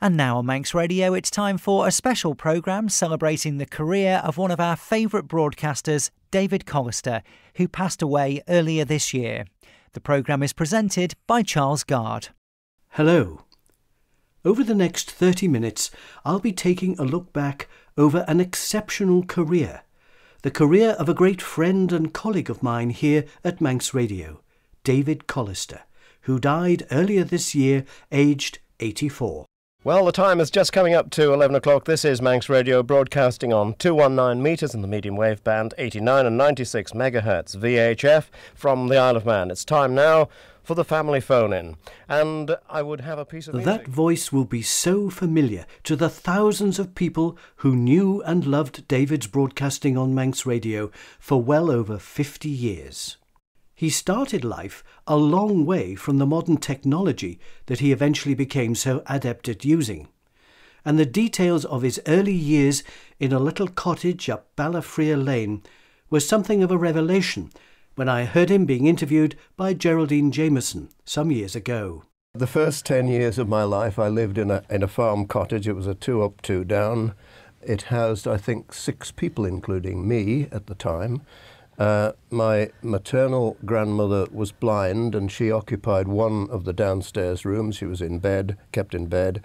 And now on Manx Radio, it's time for a special programme celebrating the career of one of our favourite broadcasters, David Callister, who passed away earlier this year. The programme is presented by Charles Gard. Hello. Over the next 30 minutes, I'll be taking a look back over an exceptional career. The career of a great friend and colleague of mine here at Manx Radio, David Callister, who died earlier this year, aged 84. Well, the time is just coming up to 11 o'clock. This is Manx Radio, broadcasting on 219 metres in the medium wave band, 89 and 96 megahertz VHF from the Isle of Man. It's time now for the family phone-in. And I would have a piece of music. That voice will be so familiar to the thousands of people who knew and loved David's broadcasting on Manx Radio for well over 50 years. He started life a long way from the modern technology that he eventually became so adept at using. And the details of his early years in a little cottage up Balafria Lane were something of a revelation when I heard him being interviewed by Geraldine Jameson some years ago. The first 10 years of my life I lived in a farm cottage. It was a 2 up, 2 down. It housed, I think, 6 people, including me at the time. My maternal grandmother was blind and she occupied one of the downstairs rooms. She was in bed, kept in bed,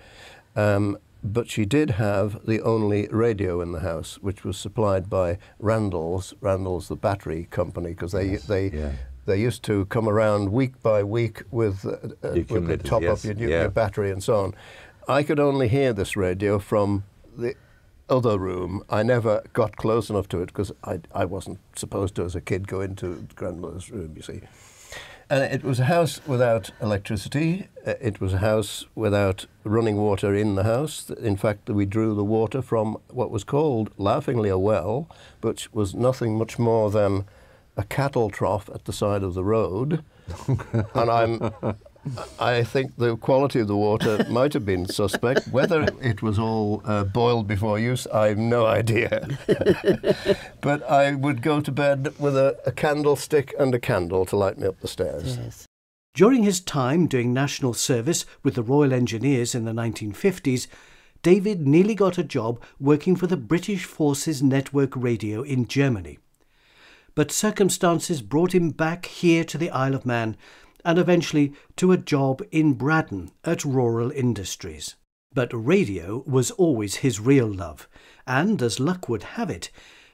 but she did have the only radio in the house, which was supplied by Randall's the battery company, because they used to come around week by week with the top up your battery and so on. I could only hear this radio from the other room. I never got close enough to it because I wasn't supposed to, as a kid, go into grandmother's room, you see. And it was a house without electricity. It was a house without running water in the house. In fact, we drew the water from what was called, laughingly, a well, which was nothing much more than a cattle trough at the side of the road. And I think the quality of the water might have been suspect. Whether it was all boiled before use, I have no idea. But I would go to bed with a candlestick and a candle to light me up the stairs. Yes. During his time doing national service with the Royal Engineers in the 1950s, David nearly got a job working for the British Forces Network Radio in Germany. But circumstances brought him back here to the Isle of Man, and eventually to a job in Braddon at Rural Industries. But radio was always his real love, and as luck would have it,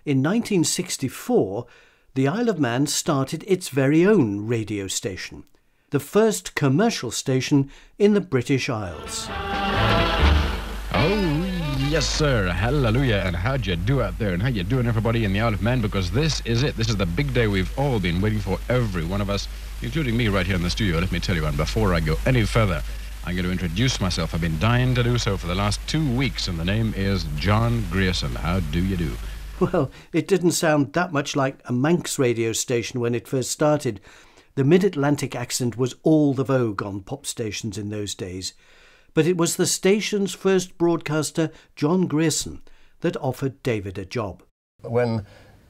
in 1964 the Isle of Man started its very own radio station, the first commercial station in the British Isles. Oh, yes, sir. Hallelujah. And how'd you do out there? And how you doing, everybody in the Isle of Man? Because this is it. This is the big day we've all been waiting for, every one of us, including me right here in the studio, let me tell you. And before I go any further, I'm going to introduce myself. I've been dying to do so for the last 2 weeks, and the name is John Grierson. How do you do? Well, it didn't sound that much like a Manx radio station when it first started. The mid-Atlantic accent was all the vogue on pop stations in those days. But it was the station's first broadcaster, John Grierson, that offered David a job. When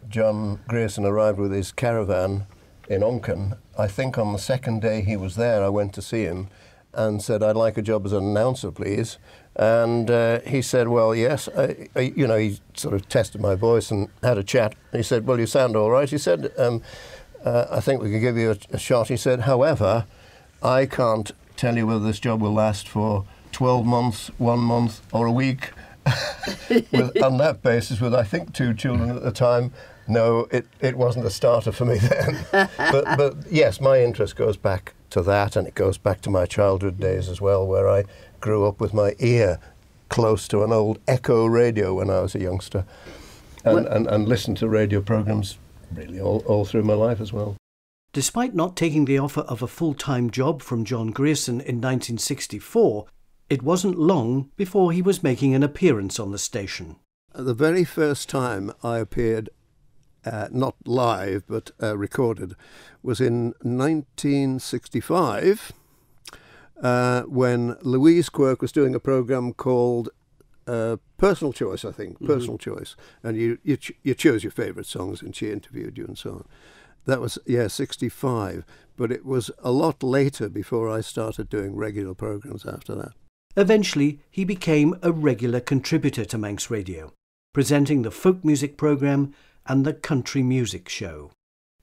John Grierson arrived with his caravan in Onken, I think on the second day he was there, I went to see him and said, "I'd like a job as an announcer, please." And he said, "Well, yes." He sort of tested my voice and had a chat. He said, "Well, you sound all right." He said, "I think we could give you a shot." He said, "However, I can't tell you whether this job will last for 12 months, 1 month, or a week." On that basis, with I think 2 children at the time, no, it wasn't a starter for me then. but yes, my interest goes back to that, and it goes back to my childhood days as well, where I grew up with my ear close to an old Echo radio when I was a youngster, and listened to radio programmes really all through my life as well. Despite not taking the offer of a full-time job from John Grierson in 1964, it wasn't long before he was making an appearance on the station. The very first time I appeared, not live but recorded, was in 1965 when Louise Quirk was doing a programme called Personal Choice, I think, Personal Choice, and you chose your favourite songs and she interviewed you and so on. That was, 65, but it was a lot later before I started doing regular programmes after that. Eventually, he became a regular contributor to Manx Radio, presenting the folk music programme and the country music show.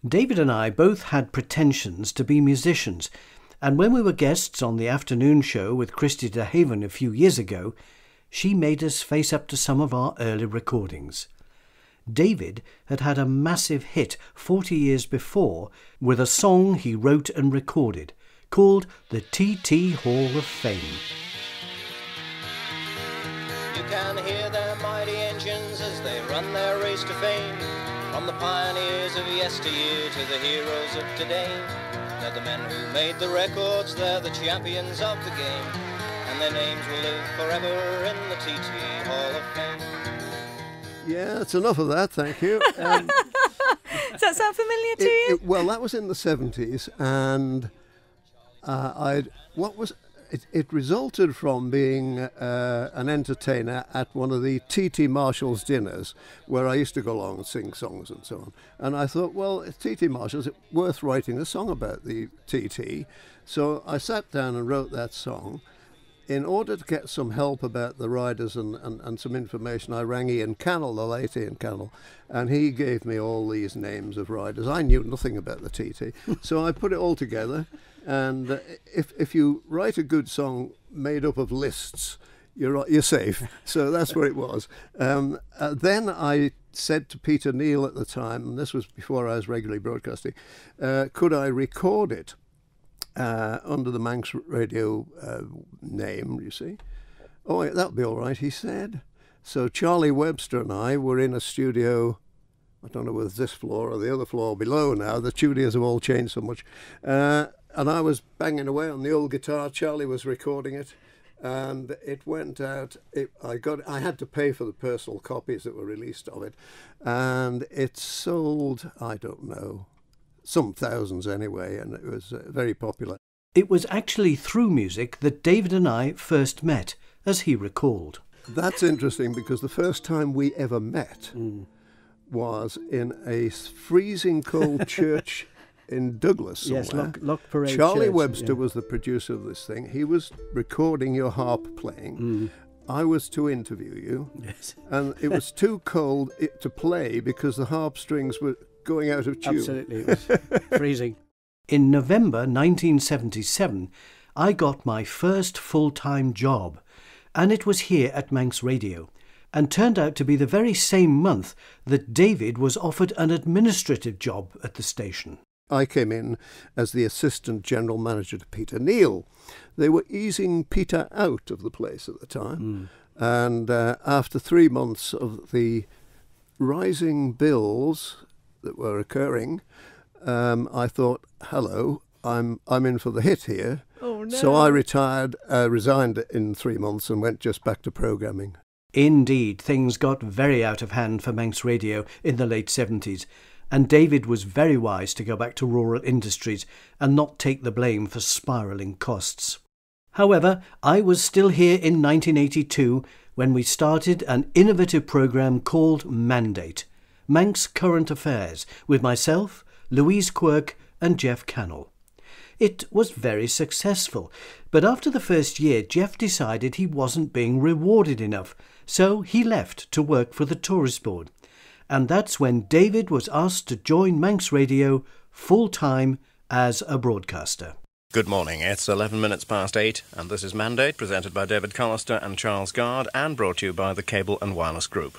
David and I both had pretensions to be musicians, and when we were guests on the afternoon show with Christy de Haven a few years ago, she made us face up to some of our early recordings. David had had a massive hit 40 years before with a song he wrote and recorded called the TT Hall of Fame. You can hear their mighty engines as they run their race to fame. From the pioneers of yesteryear to the heroes of today. They're the men who made the records, they're the champions of the game. And their names will live forever in the TT Hall of Fame. Yeah, that's enough of that, thank you. Does that sound familiar to you? Well, that was in the 70s, and it resulted from being an entertainer at one of the TT Marshall's dinners, where I used to go along and sing songs and so on. And I thought, well, it's TT Marshall's, it's worth writing a song about the TT. So I sat down and wrote that song. In order to get some help about the riders and some information, I rang Ian Cannell, the late Ian Cannell, and he gave me all these names of riders. I knew nothing about the TT, so I put it all together. And if you write a good song made up of lists, you're safe. So that's where it was. Then I said to Peter Neal at the time, and this was before I was regularly broadcasting, could I record it under the Manx Radio name, you see? Oh, that would be all right, he said. So Charlie Webster and I were in a studio, I don't know whether it's this floor or the other floor below now, the studios have all changed so much, and I was banging away on the old guitar, Charlie was recording it, and it went out. I had to pay for the personal copies that were released of it, and it sold, I don't know, some thousands anyway, and it was very popular. It was actually through music that David and I first met, as he recalled. That's interesting, because the first time we ever met was in a freezing cold church in Douglas somewhere. Yes, Loch Parade Charlie Church, Webster was the producer of this thing. He was recording your harp playing. I was to interview you. Yes. And it was too cold to play because the harp strings were going out of tune. Absolutely, it was freezing. In November 1977, I got my first full-time job, and it was here at Manx Radio, and turned out to be the very same month that David was offered an administrative job at the station. I came in as the assistant general manager to Peter Neal. They were easing Peter out of the place at the time, and after 3 months of the rising bills that were occurring, I thought, hello, I'm in for the hit here. Oh, no. So I resigned in 3 months and went just back to programming. Indeed, things got very out of hand for Manx Radio in the late 70s, and David was very wise to go back to rural industries and not take the blame for spiralling costs. However, I was still here in 1982 when we started an innovative programme called Mandate, Manx Current Affairs, with myself, Louise Quirk and Jeff Cannell. It was very successful, but after the first year, Jeff decided he wasn't being rewarded enough, so he left to work for the Tourist Board. And that's when David was asked to join Manx Radio full-time as a broadcaster. Good morning, it's 11 minutes past 8, and this is Mandate, presented by David Callister and Charles Gard, and brought to you by the Cable and Wireless Group.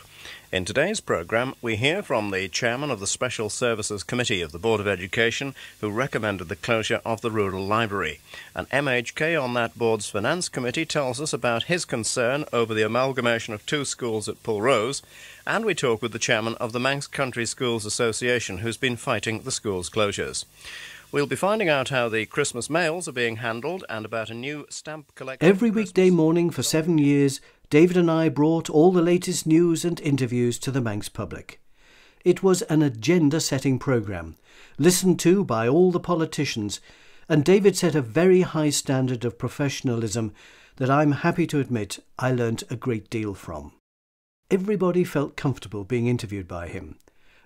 In today's programme, we hear from the chairman of the Special Services Committee of the Board of Education, who recommended the closure of the Rural Library. An MHK on that board's Finance Committee tells us about his concern over the amalgamation of 2 schools at Pulrose, and we talk with the chairman of the Manx Country Schools Association, who's been fighting the schools' closures. We'll be finding out how the Christmas mails are being handled and about a new stamp collection. Every weekday morning for 7 years, David and I brought all the latest news and interviews to the Manx public. It was an agenda-setting programme, listened to by all the politicians, and David set a very high standard of professionalism that I'm happy to admit I learnt a great deal from. Everybody felt comfortable being interviewed by him,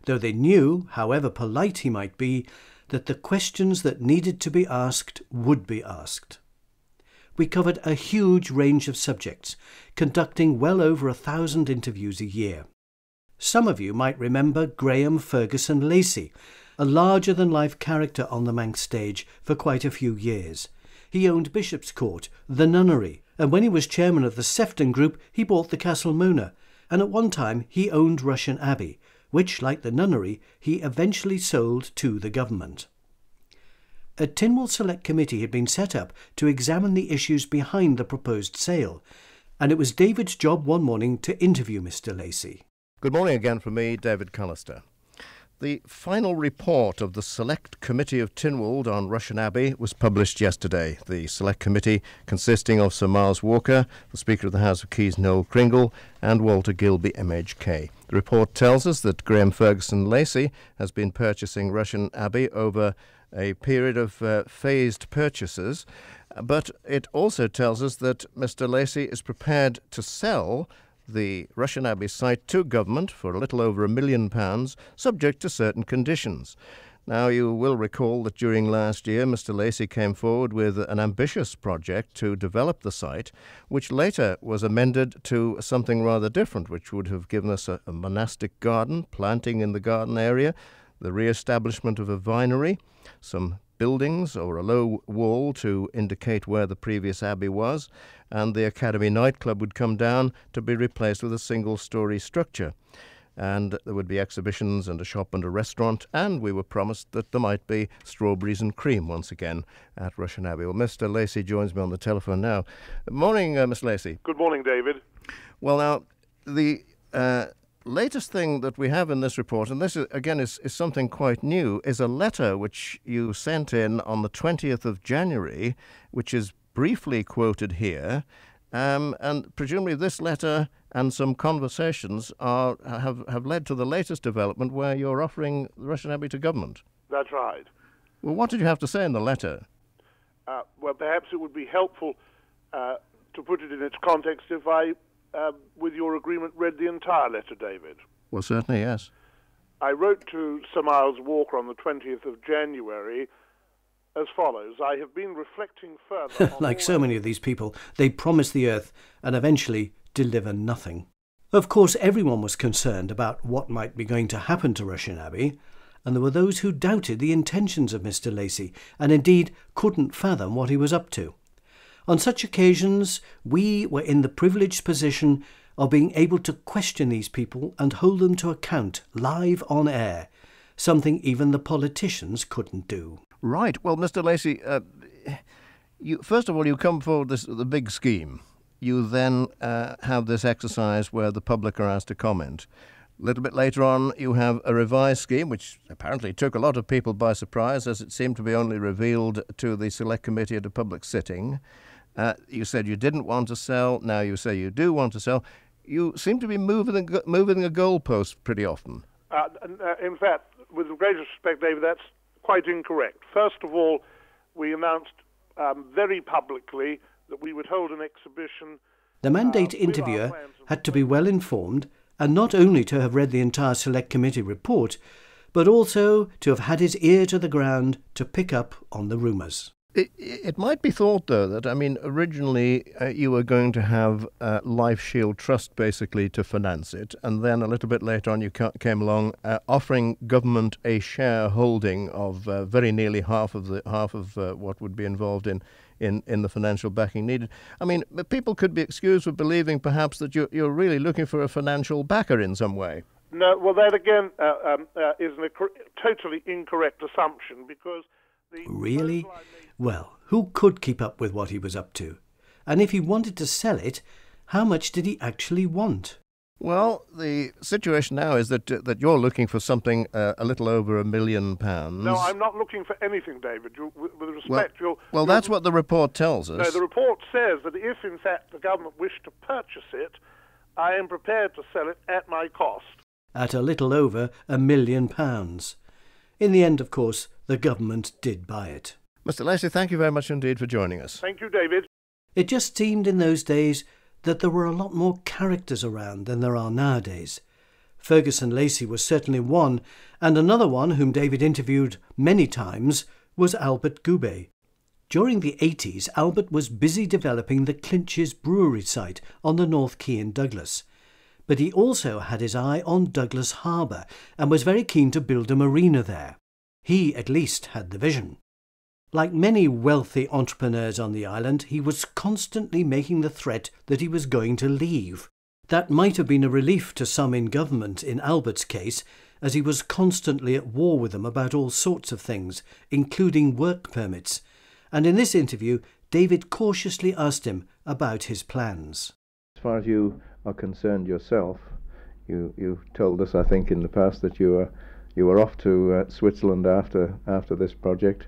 though they knew, however polite he might be, that the questions that needed to be asked would be asked. we covered a huge range of subjects, conducting well over 1,000 interviews a year. Some of you might remember Graham Ferguson Lacey, a larger-than-life character on the Manx stage for quite a few years. He owned Bishop's Court, the Nunnery, and when he was chairman of the Sefton Group, he bought the Castle Mona, and at one time he owned Rushen Abbey, which, like the Nunnery, he eventually sold to the government. A Tynwald Select Committee had been set up to examine the issues behind the proposed sale, and it was David's job one morning to interview Mr. Lacey. Good morning again from me, David Callister. The final report of the Select Committee of Tynwald on Rushen Abbey was published yesterday. The Select Committee, consisting of Sir Miles Walker, the Speaker of the House of Keys Noel Kringle, and Walter Gilby MHK. The report tells us that Graham Ferguson Lacey has been purchasing Rushen Abbey over a period of phased purchases, but it also tells us that Mr. Lacey is prepared to sell the Rushen Abbey site to government for a little over £1 million, subject to certain conditions. Now, you will recall that during last year, Mr. Lacey came forward with an ambitious project to develop the site, which later was amended to something rather different, which would have given us a monastic garden, planting in the garden area, the re-establishment of a vinery, some buildings or a low wall to indicate where the previous abbey was, and the Academy nightclub would come down to be replaced with a single-storey structure. And there would be exhibitions and a shop and a restaurant, and we were promised that there might be strawberries and cream once again at Rushen Abbey. Well, Mr. Lacey joins me on the telephone now. Morning, Mr. Lacey. Good morning, David. Well, now, the latest thing that we have in this report, and this is something quite new, is a letter which you sent in on the 20th of January, which is briefly quoted here, and presumably this letter and some conversations have led to the latest development where you're offering Rushen Abbey to government. That's right. Well, what did you have to say in the letter? Well, perhaps it would be helpful to put it in its context if I, with your agreement, read the entire letter, David. Well, certainly, yes. I wrote to Sir Miles Walker on the 20th of January as follows. I have been reflecting further on Like so many of these people, they promise the earth and eventually deliver nothing. Of course, everyone was concerned about what might be going to happen to Rushen Abbey, and there were those who doubted the intentions of Mr. Lacey and indeed couldn't fathom what he was up to. On such occasions, we were in the privileged position of being able to question these people and hold them to account live on air, something even the politicians couldn't do. Right. Well, Mr. Lacey, first of all, you come forward with the big scheme. You then have this exercise where the public are asked to comment. A little bit later on, you have a revised scheme, which apparently took a lot of people by surprise, as it seemed to be only revealed to the Select Committee at a public sitting. You said you didn't want to sell. Now you say you do want to sell. You seem to be moving a goalpost pretty often. In fact, with the greatest respect, David, that's quite incorrect. First of all, we announced very publicly that we would hold an exhibition. The mandate interviewer had to be well informed and not only to have read the entire Select Committee report, but also to have had his ear to the ground to pick up on the rumours. It might be thought, though, that, originally you were going to have Life Shield Trust, basically, to finance it, and then a little bit later on you came along offering government a shareholding of very nearly half of what would be involved in the financial backing needed. People could be excused for believing, perhaps, that you're really looking for a financial backer in some way. No, well, that again is a totally incorrect assumption, because... Really? Well, who could keep up with what he was up to? And if he wanted to sell it, how much did he actually want? Well, the situation now is that you're looking for something a little over £1 million. No, I'm not looking for anything, David. With respect, well, that's what the report tells us. No, the report says that if, in fact, the government wished to purchase it, I am prepared to sell it at my cost. At a little over £1 million. In the end, of course, the government did buy it. Mr. Lacey, thank you very much indeed for joining us. Thank you, David. It just seemed in those days that there were a lot more characters around than there are nowadays. Ferguson Lacey was certainly one, and another one whom David interviewed many times was Albert Goubet. During the 80s, Albert was busy developing the Clinches brewery site on the North Quay in Douglas. But he also had his eye on Douglas Harbour and was very keen to build a marina there. He at least had the vision. Like many wealthy entrepreneurs on the island, he was constantly making the threat that he was going to leave. That might have been a relief to some in government in Albert's case, as he was constantly at war with them about all sorts of things, including work permits. And in this interview, David cautiously asked him about his plans. As far as you are concerned yourself, you told us, I think, in the past that you were off to Switzerland after this project.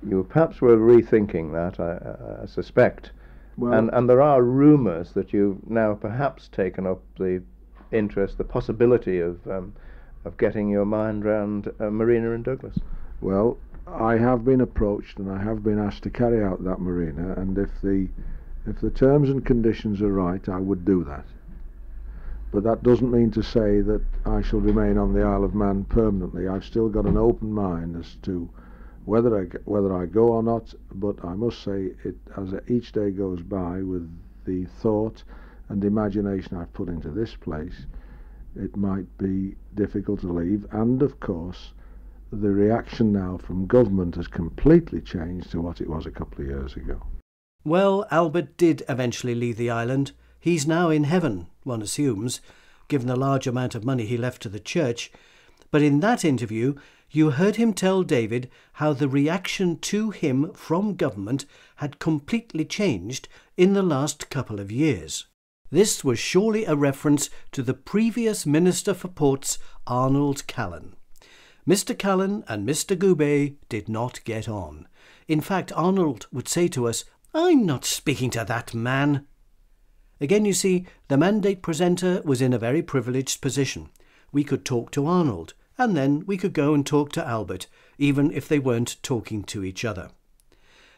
You perhaps were rethinking that, I suspect. Well, and there are rumours that you've now perhaps taken up the interest, the possibility of getting your mind round a marina in Douglas. Well, I have been approached and I have been asked to carry out that marina, and if the terms and conditions are right, I would do that. But that doesn't mean to say that I shall remain on the Isle of Man permanently. I've still got an open mind as to whether I go or not, but I must say, as each day goes by, with the thought and imagination I've put into this place, it might be difficult to leave. And of course, the reaction now from government has completely changed to what it was a couple of years ago. Well, Albert did eventually leave the island. He's now in heaven, one assumes, given the large amount of money he left to the church. But in that interview, you heard him tell David how the reaction to him from government had completely changed in the last couple of years. This was surely a reference to the previous Minister for Ports, Arnold Callan. Mr. Callan and Mr. Goubet did not get on. In fact, Arnold would say to us, "I'm not speaking to that man." Again, you see, the Mandate presenter was in a very privileged position. We could talk to Arnold, and then we could go and talk to Albert, even if they weren't talking to each other.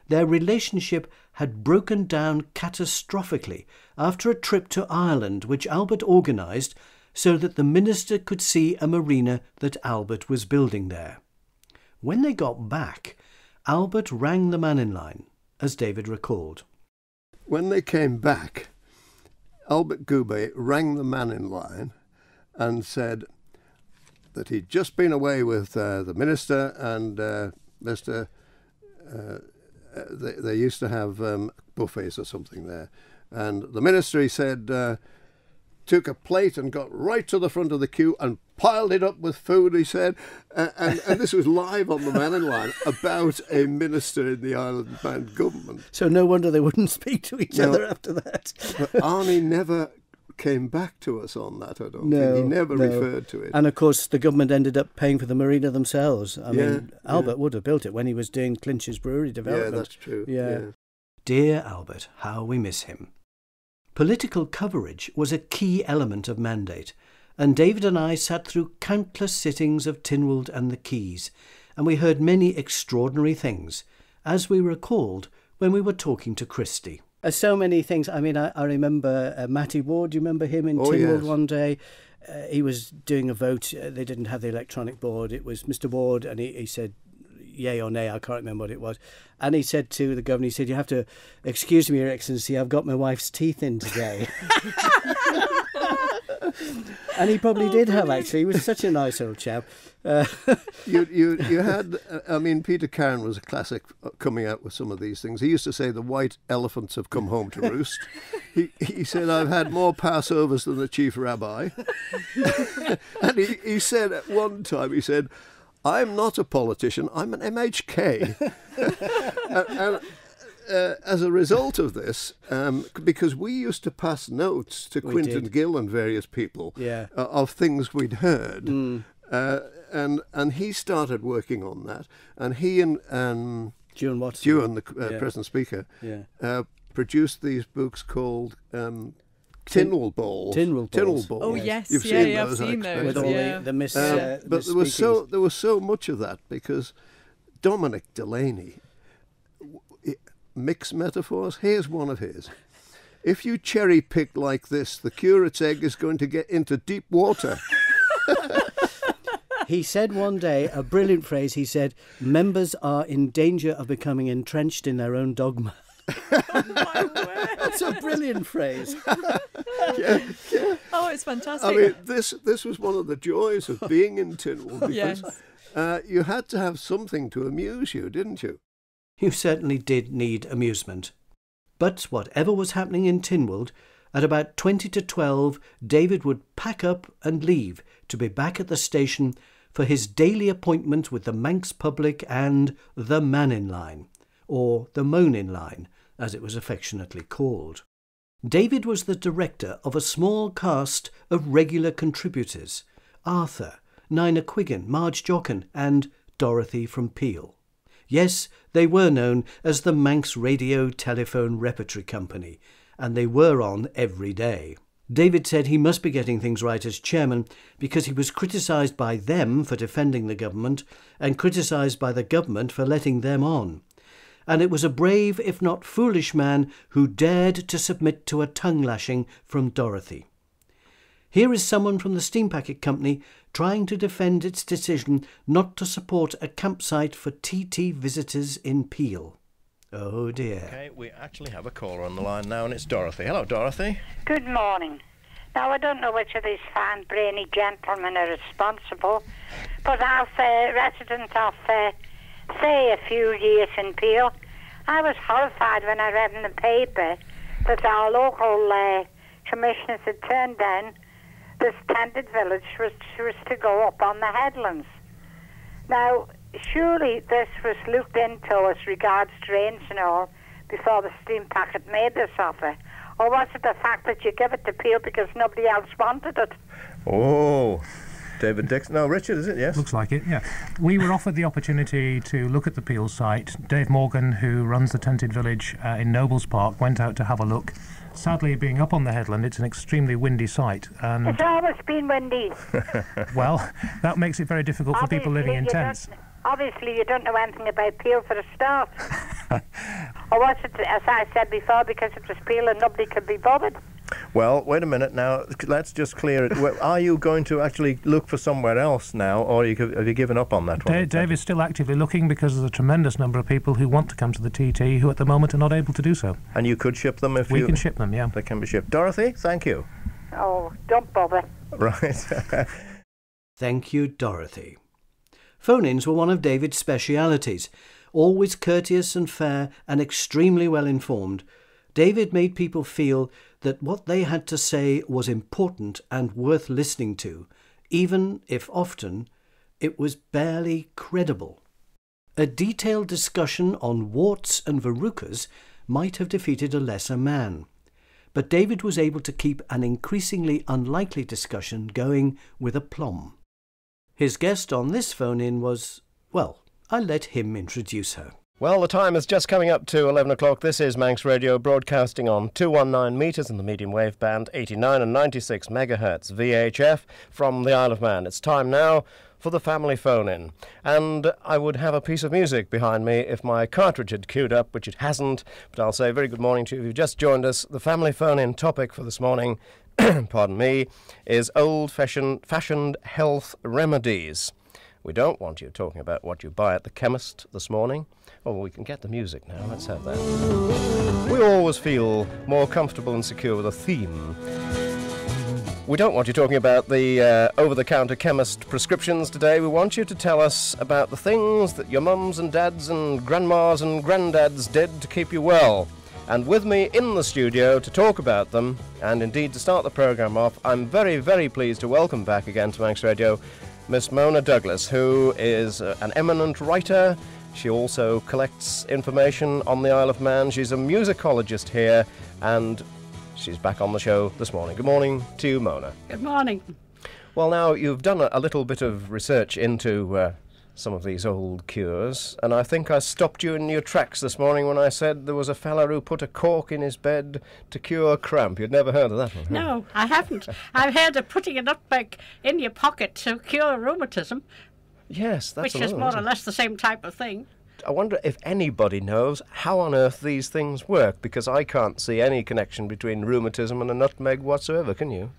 Their relationship had broken down catastrophically after a trip to Ireland which Albert organised so that the minister could see a marina that Albert was building there. When they got back, Albert rang the man in line, as David recalled. When they came back, Albert Goubet rang the man in line and said that he'd just been away with the minister and Mr. They used to have buffets or something there. And the minister, he said, took a plate and got right to the front of the queue and piled it up with food, he said. And this was live on the man in line about a minister in the Isle of Man government. So no wonder they wouldn't speak to each other after that. But Arnie never came back to us on that, I don't think. He never referred to it. And of course the government ended up paying for the marina themselves. I mean, Albert would have built it when he was doing Clinch's brewery development. Yeah, that's true. Yeah. Dear Albert, how we miss him. Political coverage was a key element of Mandate, and David and I sat through countless sittings of Tynwald and the Quays, and we heard many extraordinary things, as we recalled when we were talking to Christie. So many things. I mean, I remember Matty Ward. Do you remember him in Tynwald one day? He was doing a vote. They didn't have the electronic board. It was Mr. Ward, and he said, yay or nay, I can't remember what it was. And he said to the governor, he said, "You have to excuse me, Your Excellency, I've got my wife's teeth in today." And he probably did have, actually. He was such a nice old chap. You had, I mean, Peter Cairn was a classic coming out with some of these things. He used to say the white elephants have come home to roost. He said, "I've had more Passovers than the chief rabbi." And he said at one time, he said, "I'm not a politician, I'm an MHK." and as a result of this, because we used to pass notes to Quinton Gill and various people of things we'd heard, and he started working on that, and he and Duan Watson, Duan, the present speaker, produced these books called Tynwald Balls. Tynwald Balls. Oh yes, You've seen those, I've seen those. With all the miss. But there was so much of that because Dominic Delaney, mixed metaphors. Here's one of his: "If you cherry pick like this, the curate's egg is going to get into deep water." He said one day, a brilliant phrase, he said, members are in danger of becoming entrenched in their own dogma. Oh, my word. That's a brilliant phrase. Yeah. Oh, it's fantastic. I mean, this was one of the joys of being in Tynwald, because you had to have something to amuse you, didn't you? You certainly did need amusement. But whatever was happening in Tynwald, at about 20 to 12, David would pack up and leave to be back at the station for his daily appointment with the Manx public and the Man-in Line, or the Moan-in Line, as it was affectionately called. David was the director of a small cast of regular contributors: Arthur, Nina Quiggin, Marge Jochen, and Dorothy from Peel. Yes, they were known as the Manx Radio Telephone Repertory Company, and they were on every day. David said he must be getting things right as chairman because he was criticised by them for defending the government and criticised by the government for letting them on. And it was a brave, if not foolish man who dared to submit to a tongue-lashing from Dorothy. Here is someone from the Steam Packet Company trying to defend its decision not to support a campsite for TT visitors in Peel. Oh dear. Okay, we actually have a caller on the line now, and it's Dorothy. Hello, Dorothy. Good morning. Now, I don't know which of these fine, brainy gentlemen are responsible, but as a resident of, say, a few years in Peel, I was horrified when I read in the paper that our local commissioners had turned down this tented village was to go up on the headlands. Now, surely this was looked into as regards drains and all before the Steam Packet made this offer. Or was it the fact that you give it to Peel because nobody else wanted it? Oh, David Dixon. No, Richard, is it? Yes. Looks like it, yeah. We were offered the opportunity to look at the Peel site. Dave Morgan, who runs the tented village in Nobles Park, went out to have a look. Sadly, being up on the headland, it's an extremely windy site. And it's always been windy. Well, that makes it very difficult for people living in tents. Obviously, you don't know anything about Peel for a start. Or was it, as I said before, because it was Peel and nobody could be bothered? Well, wait a minute now. Let's just clear it. Are you going to actually look for somewhere else now, or have you given up on that one? Dave is still actively looking because there's a tremendous number of people who want to come to the TT who at the moment are not able to do so. And you could ship them if we can ship them, yeah. They can be shipped. Dorothy, thank you. Oh, don't bother. Right. Thank you, Dorothy. Phone-ins were one of David's specialities. Always courteous and fair and extremely well informed, David made people feel that what they had to say was important and worth listening to, even if often it was barely credible. A detailed discussion on warts and verrucas might have defeated a lesser man, but David was able to keep an increasingly unlikely discussion going with aplomb. His guest on this phone-in was, well, I'll let him introduce her. Well, the time is just coming up to 11 o'clock. This is Manx Radio, broadcasting on 219 metres in the medium wave band, 89 and 96 megahertz VHF from the Isle of Man. It's time now for the family phone-in. And I would have a piece of music behind me if my cartridge had queued up, which it hasn't. But I'll say very good morning to you if you've just joined us. The family phone-in topic for this morning, pardon me, is old-fashioned health remedies. We don't want you talking about what you buy at the chemist this morning. Oh, we can get the music now. Let's have that. We always feel more comfortable and secure with a theme. We don't want you talking about the over-the-counter chemist prescriptions today. We want you to tell us about the things that your mums and dads and grandmas and granddads did to keep you well. And with me in the studio to talk about them, and indeed to start the programme off, I'm very, very pleased to welcome back again to Manx Radio Miss Mona Douglas, who is an eminent writer. She also collects information on the Isle of Man. She's a musicologist here, and she's back on the show this morning. Good morning to you, Mona. Good morning. Well, now, you've done a little bit of research into some of these old cures, and I think I stopped you in your tracks this morning when I said there was a fella who put a cork in his bed to cure cramp. You'd never heard of that one, huh? No, I haven't. I've heard of putting a nutmeg in your pocket to cure rheumatism. Yes, that's which is more or less the same type of thing. I wonder if anybody knows how on earth these things work, because I can't see any connection between rheumatism and a nutmeg whatsoever, can you?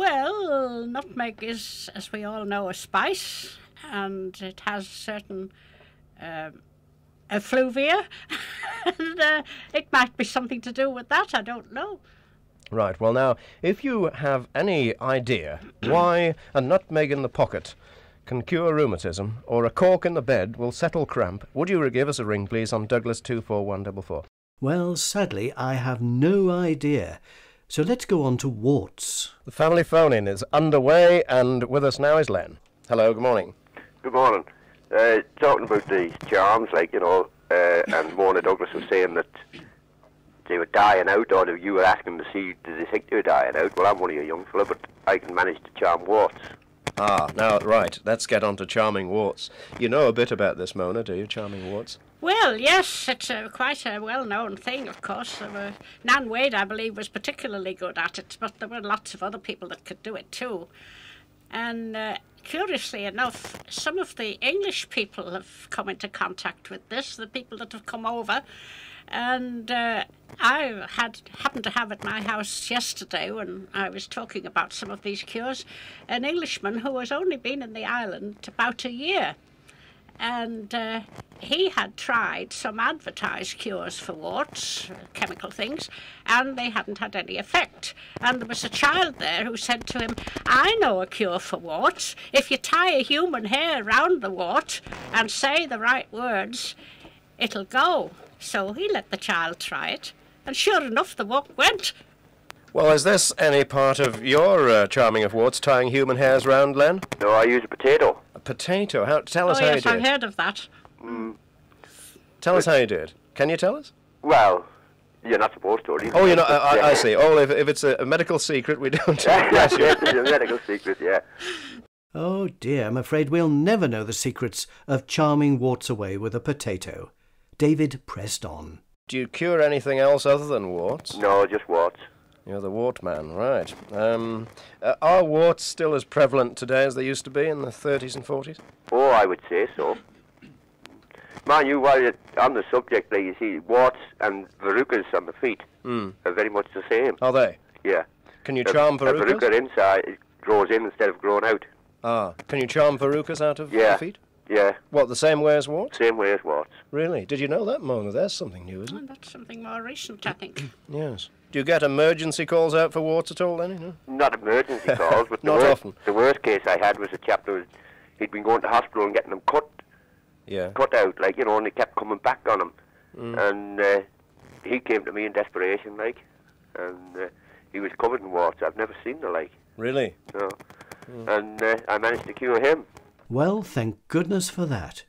Well, nutmeg is, as we all know, a spice, and it has certain effluvia, and it might be something to do with that, I don't know. Right, well now, if you have any idea why a nutmeg in the pocket can cure rheumatism, or a cork in the bed will settle cramp, would you give us a ring, please, on Douglas 24144? Well, sadly, I have no idea. So let's go on to warts. The family phone-in is underway, and with us now is Len. Hello, good morning. Good morning. Talking about these charms, like, and Mona Douglas was saying that they were dying out, or you were asking to see, did they think they were dying out? Well, I'm only a young fella, but I can manage to charm warts. Ah, now, right, let's get on to charming warts. You know a bit about this, Mona, do you, charming warts? Well, yes, it's quite a well-known thing, of course. Nan Wade, I believe, was particularly good at it, but there were lots of other people that could do it too. And curiously enough, some of the English people have come into contact with this, the people that have come over. And I happened to have at my house yesterday, when I was talking about some of these cures, an Englishman who has only been in the island about a year. And he had tried some advertised cures for warts, chemical things, and they hadn't had any effect. And there was a child there who said to him, I know a cure for warts. If you tie a human hair round the wart and say the right words, it'll go. So he let the child try it, and sure enough, the wart went. Well, is this any part of your charming of warts, tying human hairs round, Len? No, I use a potato. A potato? Tell us how yes, you did. I've heard of that. Tell us how you did. Can you tell us? Well, you're not supposed to. Oh, you're not. I see. Oh, if it's a medical secret, we don't. Yes, it's a medical secret, yeah. Oh dear, I'm afraid we'll never know the secrets of charming warts away with a potato. David pressed on. Do you cure anything else other than warts? No, just warts. You're the wart man, right. Are warts still as prevalent today as they used to be in the 30s and 40s? Oh, I would say so. Mind you, while you're on the subject, like you see, warts and verrucas on the feet are very much the same. Are they? Yeah. Can you charm verrucas? A verruca inside, it grows in instead of growing out. Ah. Can you charm verrucas out of the feet? Yeah. What, the same way as warts? Same way as warts. Really? Did you know that, Mona? There's something new, isn't it? That's something more recent, I think. Yes. Do you get emergency calls out for warts at all, then? No? Not emergency calls, but Not often. The worst case I had was a chap that he'd been going to hospital and getting them cut out, like, and they kept coming back on him. And he came to me in desperation, like, and he was covered in warts. I've never seen the like. Really? No. And I managed to cure him. Well, thank goodness for that.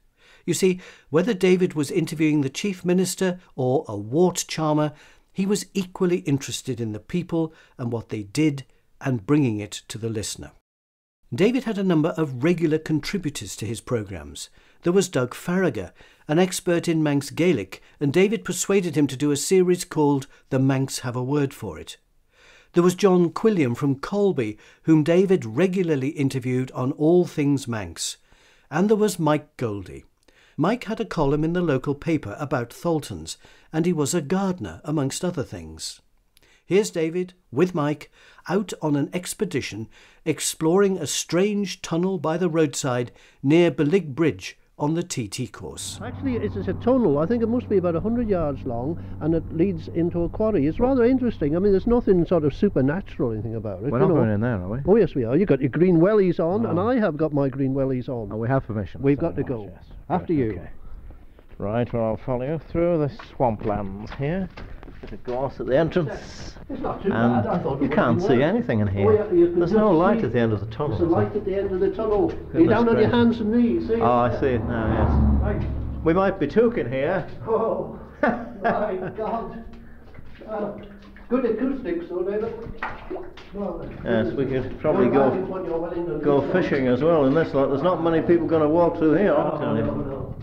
You see, whether David was interviewing the Chief Minister or a wart charmer, he was equally interested in the people and what they did and bringing it to the listener. David had a number of regular contributors to his programmes. There was Doug Farragher, an expert in Manx Gaelic, and David persuaded him to do a series called The Manx Have a Word for It. There was John Quilliam from Colby, whom David regularly interviewed on all things Manx. And there was Mike Goldie. Mike had a column in the local paper about Tholtons, and he was a gardener, amongst other things. Here's David, with Mike, out on an expedition exploring a strange tunnel by the roadside near Belig Bridge on the TT course. Actually, it's a tunnel. I think it must be about 100 yards long, and it leads into a quarry. It's rather interesting. I mean, there's nothing sort of supernatural or anything about it. We're not going in there, are we? Oh, yes, we are. You've got your green wellies on, and I have got my green wellies on. Oh, we have permission. We've got to go. Yes. After you. Okay. Right, well, I'll follow you through the swamplands here. Bit of grass at the entrance. It's not too bad. I thought you can't see anything in here. Oh, yeah, there's no light at the end of the tunnel. There's a light at the end of the tunnel. You're down on your hands and knees, see? Oh, I see it now, yes. Right. We might be talking here. Oh, my God. Good acoustics, though, David. Yes, we could probably go fishing as well in this lot. There's not many people going to walk through here, I'll tell you.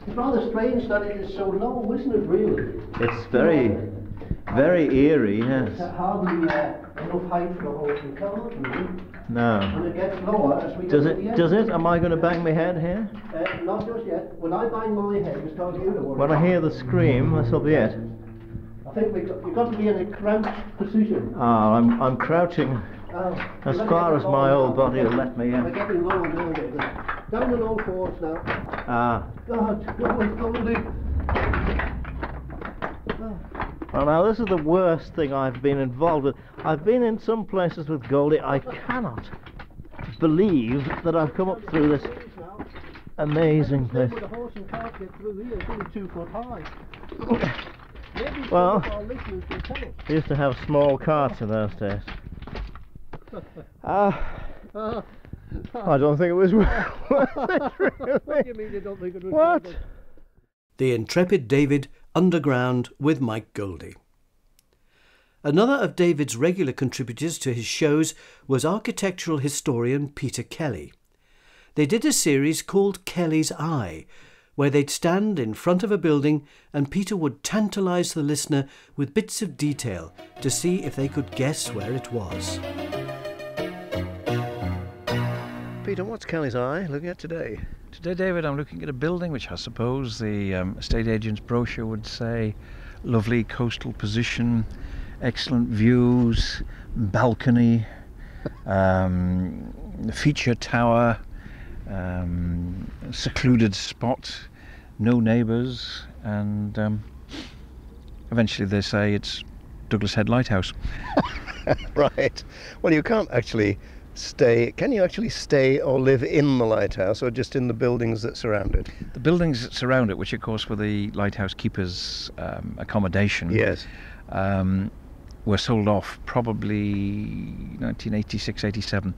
It's rather strange that it is so low, isn't it, really? It's very, very eerie, yes. It's hardly enough height for a whole car, really. No. And it gets lower as we get to the end. Does it? Am I going to bang my head here? Not just yet. When I bang my head, it's time for you to worry. When I hear the scream, this will be it. I think you've got to be in a crouched position. I'm crouching as far as my old body will let me in. We're getting low now, David. Down on all fours now. God, Goldie. Well, now this is the worst thing I've been involved with. I've been in some places with Goldie. I cannot believe that I've come up through this amazing place. The horse and cart get through here. It's only 2 foot high. Well, we used to have small carts in those days. I don't think it was worth it, really. What do you mean you don't think it was What? worth it? The Intrepid David Underground with Mike Goldie. Another of David's regular contributors to his shows was architectural historian Peter Kelly. They did a series called Kelly's Eye, where they'd stand in front of a building and Peter would tantalise the listener with bits of detail to see if they could guess where it was. Peter, what's Kelly's Eye looking at today? Today, David, I'm looking at a building which I suppose the estate agent's brochure would say lovely coastal position, excellent views, balcony, feature tower, secluded spot, no neighbours, and eventually they say it's Douglas Head Lighthouse. Right. Well, you can't actually stay. Can you actually stay or live in the lighthouse, or just in the buildings that surround it? The buildings that surround it, which of course were the lighthouse keepers' accommodation, yes, were sold off probably 1986, 87.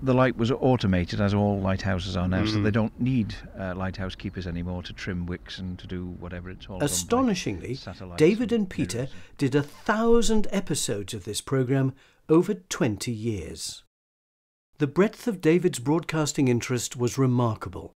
The light was automated, as all lighthouses are now, so they don't need lighthouse keepers anymore to trim wicks and to do whatever it's all. Astonishingly, David and Peter did 1,000 episodes of this programme over 20 years. The breadth of David's broadcasting interest was remarkable.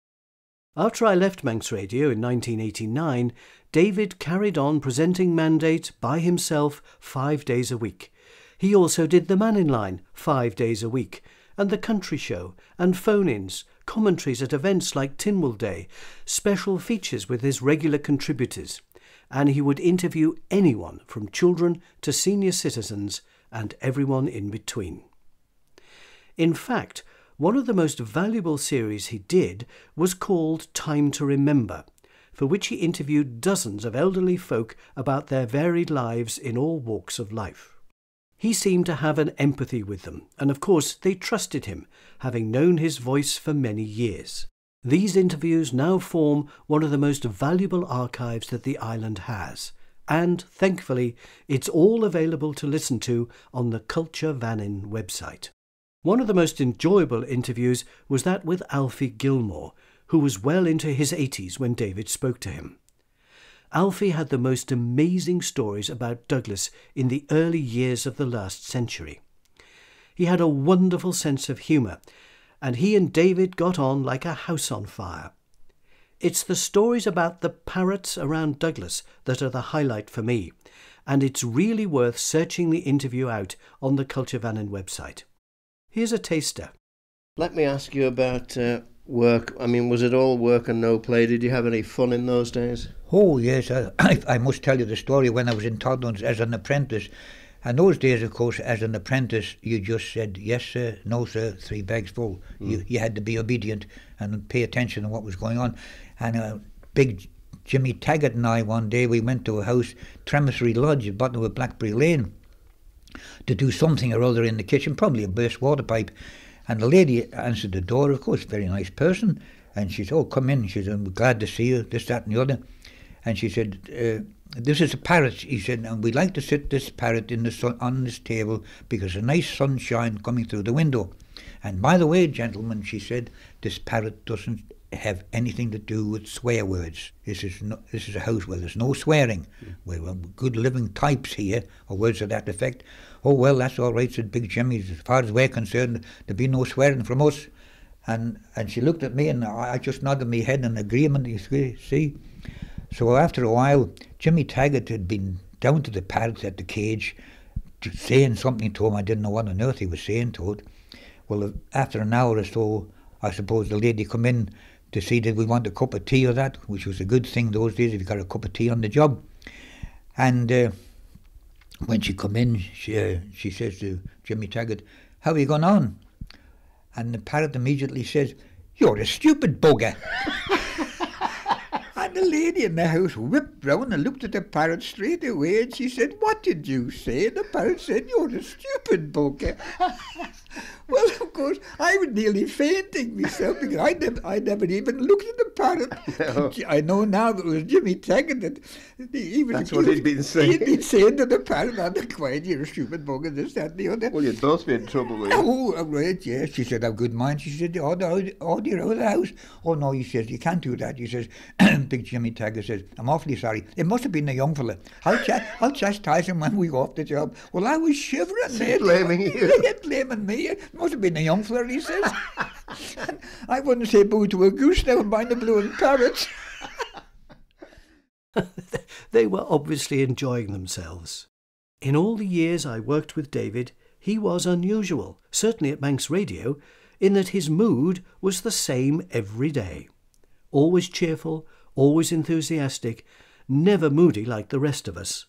After I left Manx Radio in 1989, David carried on presenting Mandate by himself 5 days a week. He also did the Man in Line 5 days a week, and the Country Show, and phone-ins, commentaries at events like Tynwald Day, special features with his regular contributors, and he would interview anyone from children to senior citizens and everyone in between. In fact, one of the most valuable series he did was called Time to Remember, for which he interviewed dozens of elderly folk about their varied lives in all walks of life. He seemed to have an empathy with them, and of course they trusted him, having known his voice for many years. These interviews now form one of the most valuable archives that the island has, and, thankfully, it's all available to listen to on the Culture Vannin website. One of the most enjoyable interviews was that with Alfie Gilmore, who was well into his 80s when David spoke to him. Alfie had the most amazing stories about Douglas in the early years of the last century. He had a wonderful sense of humour, and he and David got on like a house on fire. It's the stories about the parrots around Douglas that are the highlight for me, and it's really worth searching the interview out on the Culture Vannin website. Here's a taster. Let me ask you about work. I mean, was it all work and no play? Did you have any fun in those days? Oh, yes. I must tell you the story when I was in Todlands as an apprentice. And those days, of course, as an apprentice, you just said, yes, sir, no, sir, 3 bags full. You had to be obedient and pay attention to what was going on. And big Jimmy Taggart and I, one day, we went to a house, Tremissery Lodge, at the bottom of Blackberry Lane, to do something or other in the kitchen, probably a burst water pipe. And the lady answered the door, of course, very nice person. And she said, oh, come in. She said, I'm glad to see you, this, that and the other. And she said, this is a parrot, he said, and we'd like to sit this parrot in the sun on this table because there's a nice sunshine coming through the window. And by the way, gentlemen, she said, this parrot doesn't have anything to do with swear words. This is a house where there's no swearing. We're good living types here, or words of that effect. Oh, well, that's all right, said Big Jimmy. As far as we're concerned, there'll be no swearing from us. And she looked at me, and I just nodded my head in agreement, you see. So after a while, Jimmy Taggart had been down to the parrot at the cage, saying something to him. I didn't know what on earth he was saying to it. Well, after an hour or so, I suppose the lady come in to see did we want a cup of tea or that, which was a good thing those days if you got a cup of tea on the job. And when she come in, she says to Jimmy Taggart, "How are you going on?" And the parrot immediately says, "You're a stupid bugger." And the lady in the house whipped round and looked at the parrot straight away, and she said, "What did you say?" And the parrot said, "You're a stupid bugger." Well, of course, I was nearly fainting myself because I never even looked at the parrot. No. I know now that it was Jimmy Taggart that That's what he'd been saying. He'd been saying to the parrot, "I'm quiet, you're a stupid bugger, this, that, and the other." Well, you'd both be in trouble with you. Oh, right, yes. She said, "I've good mind." She said, "Oh, your other house." "Oh, no," he says, "you can't do that." He says, Big Jimmy Taggart says, "I'm awfully sorry. It must have been the young fella. I'll chastise him when we go off the job." Well, I was shivering there. Blaming you. Yeah, blaming me. It must have been the young fella, he says. I wouldn't say boo to a goose, never mind the blue and parrots. They were obviously enjoying themselves. In all the years I worked with David, he was unusual, certainly at Manx Radio, in that his mood was the same every day. Always cheerful, always enthusiastic, never moody like the rest of us.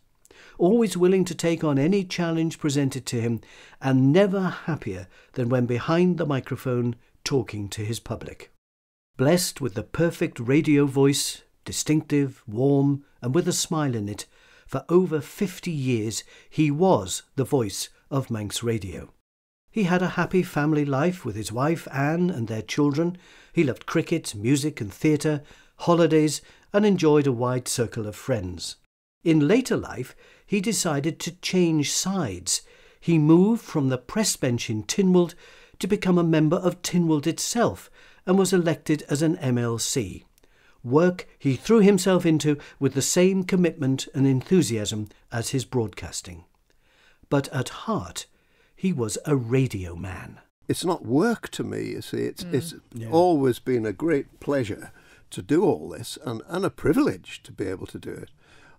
Always willing to take on any challenge presented to him, and never happier than when behind the microphone talking to his public. Blessed with the perfect radio voice, distinctive, warm, and with a smile in it, for over 50 years he was the voice of Manx Radio. He had a happy family life with his wife Anne and their children. He loved cricket, music and theatre, holidays, and enjoyed a wide circle of friends. In later life, he decided to change sides. He moved from the press bench in Tynwald to become a member of Tynwald itself and was elected as an MLC. Work he threw himself into with the same commitment and enthusiasm as his broadcasting. But at heart, he was a radio man. It's not work to me, you see. It's always been a great pleasure to do all this and a privilege to be able to do it.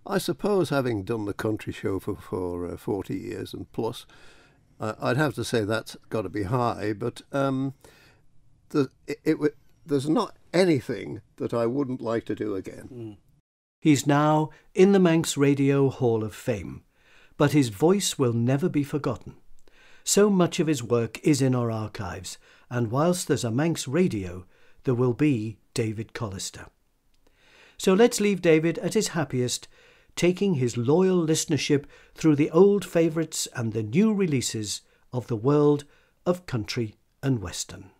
I suppose having done the country show for 40 years and plus, I'd have to say that's got to be high, but there's not anything that I wouldn't like to do again. He's now in the Manx Radio Hall of Fame, but his voice will never be forgotten. So much of his work is in our archives, and whilst there's a Manx Radio, there will be David Callister. So let's leave David at his happiest, taking his loyal listenership through the old favourites and the new releases of the world of country and western.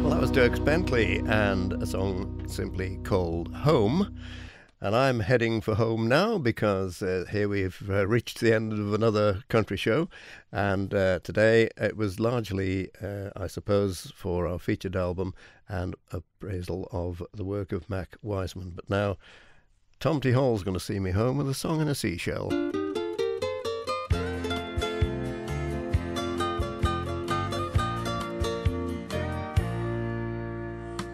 Well, that was Dirk Bentley and a song simply called Home. And I'm heading for home now because here we've reached the end of another country show. And today it was largely, I suppose, for our featured album and appraisal of the work of Mac Wiseman. But now Tom T. Hall's going to see me home with a song in a seashell.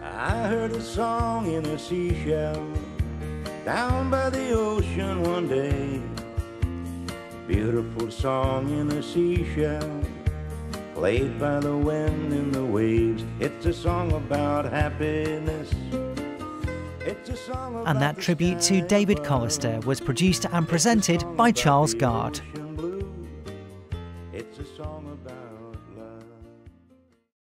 I heard a song in a seashell down by the ocean one day. Beautiful song in a seashell, played by the wind in the waves. It's a song about happiness. It's a song about and that tribute to David Callister was produced and presented by Charles Gard.